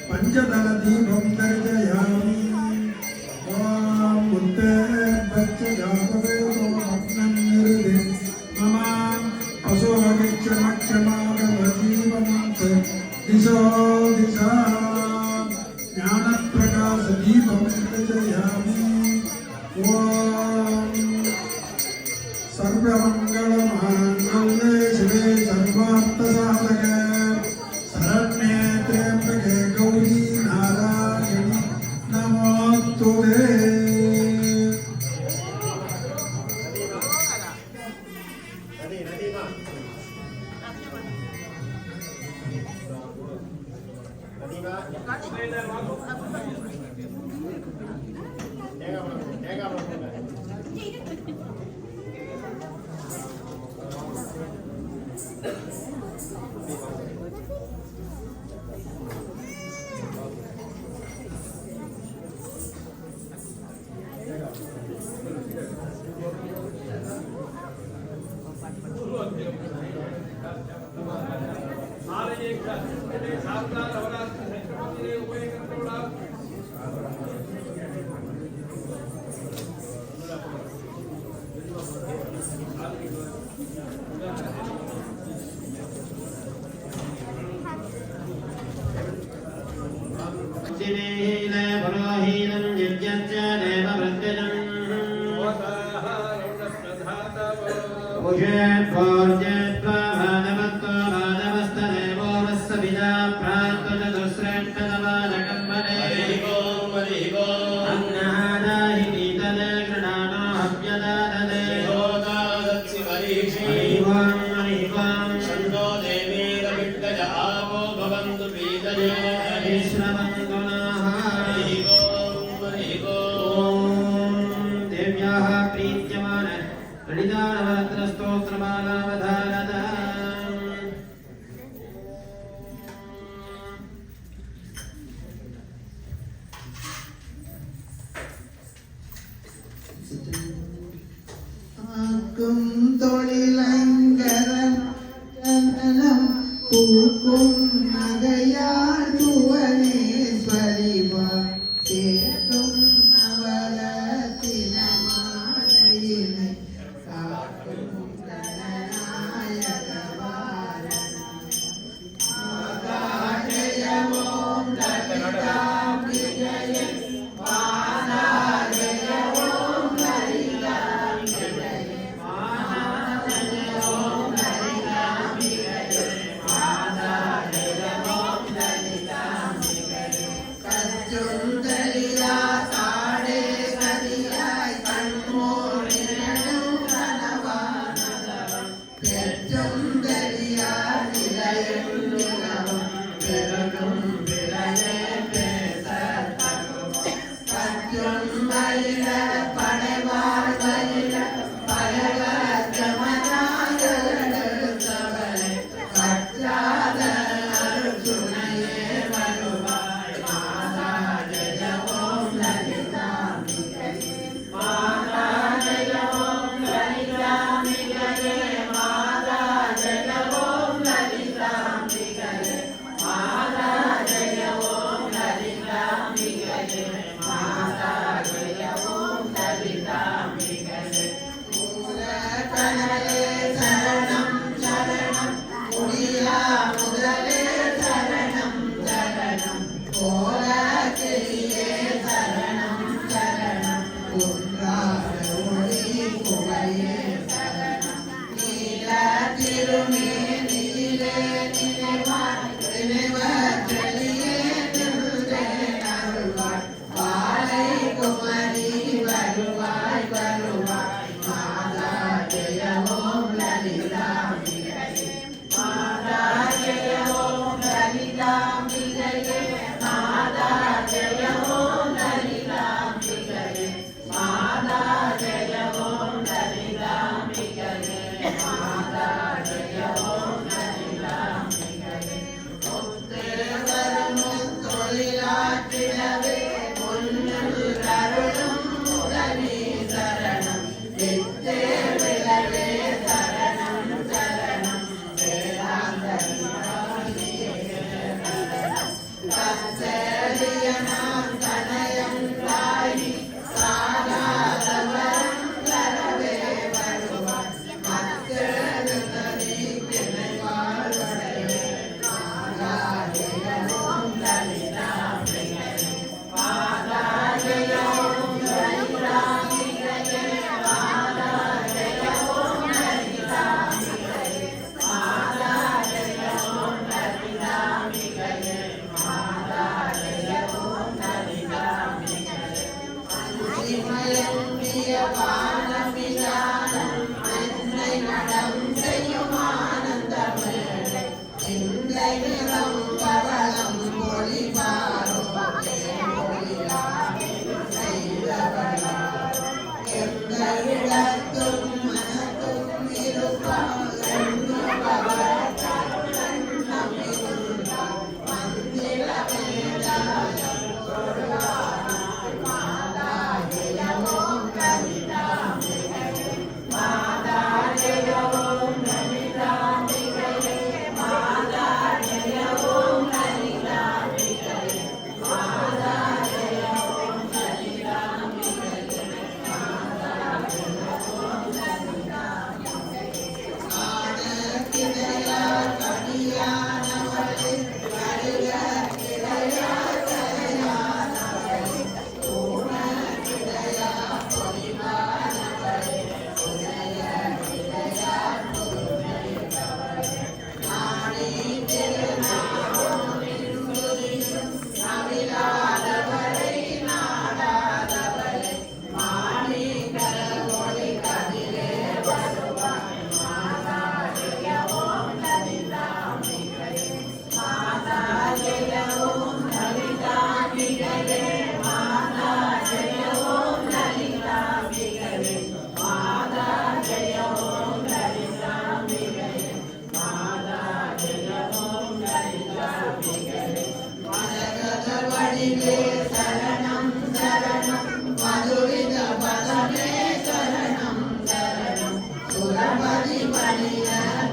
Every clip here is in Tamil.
पंचदल दीपं दर्शयामि ओम बुद्धे बच्च जातवेदो रत्नं निर्दे मम असोरक्षमक्षमागमजीवनंत दिशो दिशा ज्ञानप्रकाश दीपं दर्शयामि ओम सर्वमंगलमांगल्ये शिवे सर्वार्थसाधके शरण्ये त्र्यंबके गौरी नारायणी नमोस्तुते। திருமேனியிலே நினைவற்றலியே நின்றே அருள்வாய் வாழை குமரி வருவாய் வருவாய் மாதா ஜெய ஓம் லலிதாம்பிகையே மாதா ஜெய ஓம் லலிதாம்பிகையே மாதா ஜெய ஓம் லலிதாம்பிகையே மாதா ஜெய ஓம் லலிதாம்பிகையே மாதா ஜெய ஓம் லலிதாம்பிகையே முத்தேவரும் தொழிலாற்றிடவே முன்னில் அருளும் உதவி சரணம் வித்தே விளைவே சரணம் சரணம் வேதாந்த கச்சேரியனாம் தனயம் தாயி சாகாதவரம் தரவே வருவாய் மக்களுதவி திணைவாழ்வடையே மாதா ஜெய ஓம் லலிதாம்பிகையே மாதா ஜெய ஓம் லலிதாம்பிகையே மாதா ஜெய ஓம் லலிதாம்பிகையே மாதா ஜெய ஓம் லலிதாம்பிகையே மாதா ஜெய ஓம் லலிதாம்பிகையே அஞ்சிமயங்கிய வானவிதானம் என்னை நடம் செய்யும் ஆனந்தமேளை சிந்தை நிறம் பவளம் ஒளிபாரும் செய்தவளாரும் எந்த இடத்தும் மனத்தும் இருப்பார் மந்திர மேலாயம் மாதா ஜெய ஓம் லலிதாம்பிகையே மாதா ஜெய ஓம் லலிதாம்பிகையே மாதா ஜெய ஓம் லலிதாம்பிகையே மாதா ஜெய ஓம் லலிதாம்பிகையே மாதா ஜெய ஓம் லலிதாம்பிகையே ஆனகிதயா கடியானவளே கருக கிளையா கரையானவளே பூர்ணகிதயா பொலிவானவளே உதய கிளையா பொருளைத்தவளே நாணி திருநாமமின் துதியும் நவிலாதவரை நாடாதவளே மாணி கரவொளி கதிரே வருவாய் மாதா ஜெய ஓம் லலிதாம்பிகையே மாதா ஜெய ஓம் லலிதாம்பிகையே மாதா ஜெய ஓம் லலிதாம்பிகையே மாதா ஜெய ஓம் லலிதாம்பிகையே மாதா ஜெய ஓம் லலிதாம்பிகையே மரகத வடிவே சரணம் சரணம் மதுரித பதமே சரணம் சரணம் சுரபதி மணிய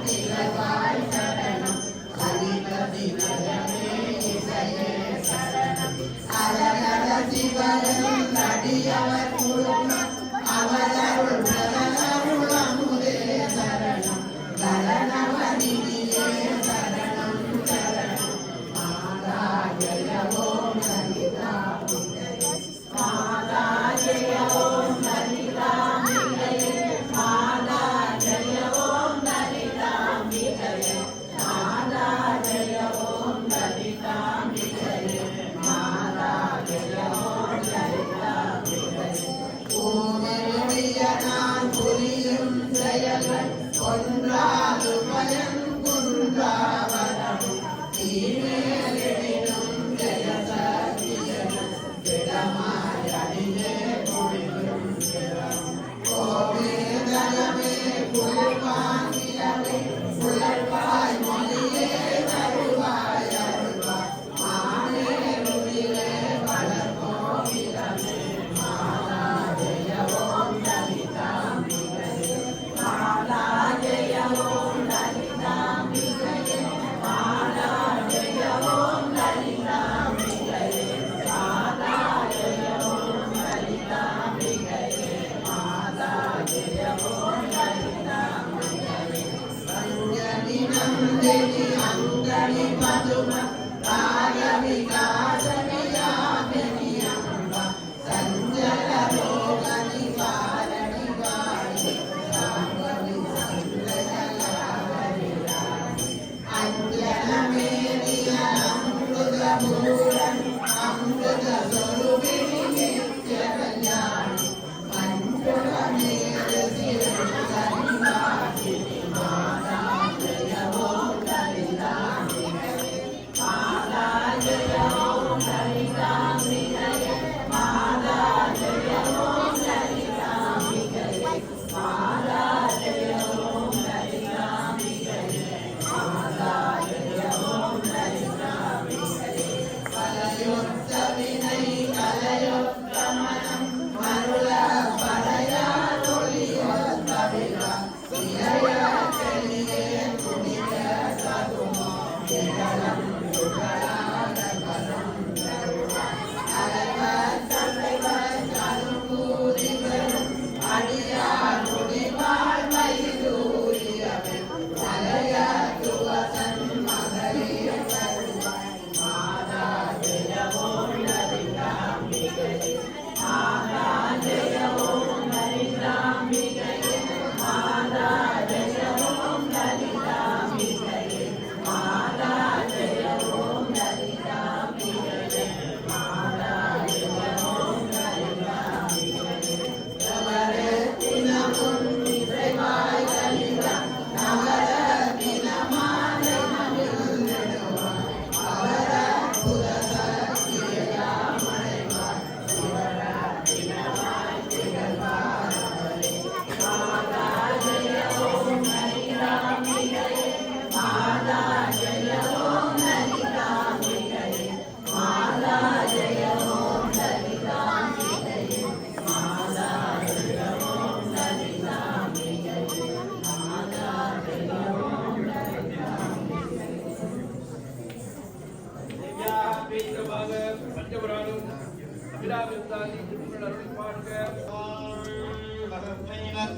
திகழ்வாய் சரணம் கலிகதி நயமே இசையே சரணம் அலகட சிவனும் நடியவர் குழுமம் அவரருள் பிரதருள் அமுதே சரணம் கரணவனிதியே சரணம் சரணம் மாதா ஜெய ஓம் லலிதாம்பிகையே மாதா ஜெய ஓம் லலிதாம்பிகையே மாதா ஜெய ஓம் லலிதாம்பிகையே மாதா ஜெய ஓம் லலிதாம்பிகையே மாதா ஜெய ஓம் லலிதாம்பிகையே பூமிய நான் புரியும் செயல்கள் ஒன்றாது பயன் குன்றாவரமும் தீமேலினும் ஜெய சத்தியனும் திடமாய் அடியே முடியும் திறமும் கோவேதனமே குளிர்வாங்கிலவே குளிர்வாய் மொழியே வருவாய் அருள்வாய் மானேருவிலே வளர்கோவிலமே மாதா ஜெய ஓம் லலிதாம்பிகையே மாதா ஜெய ஓம்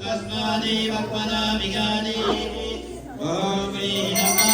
Kastani Vakmana Vigani Om Namo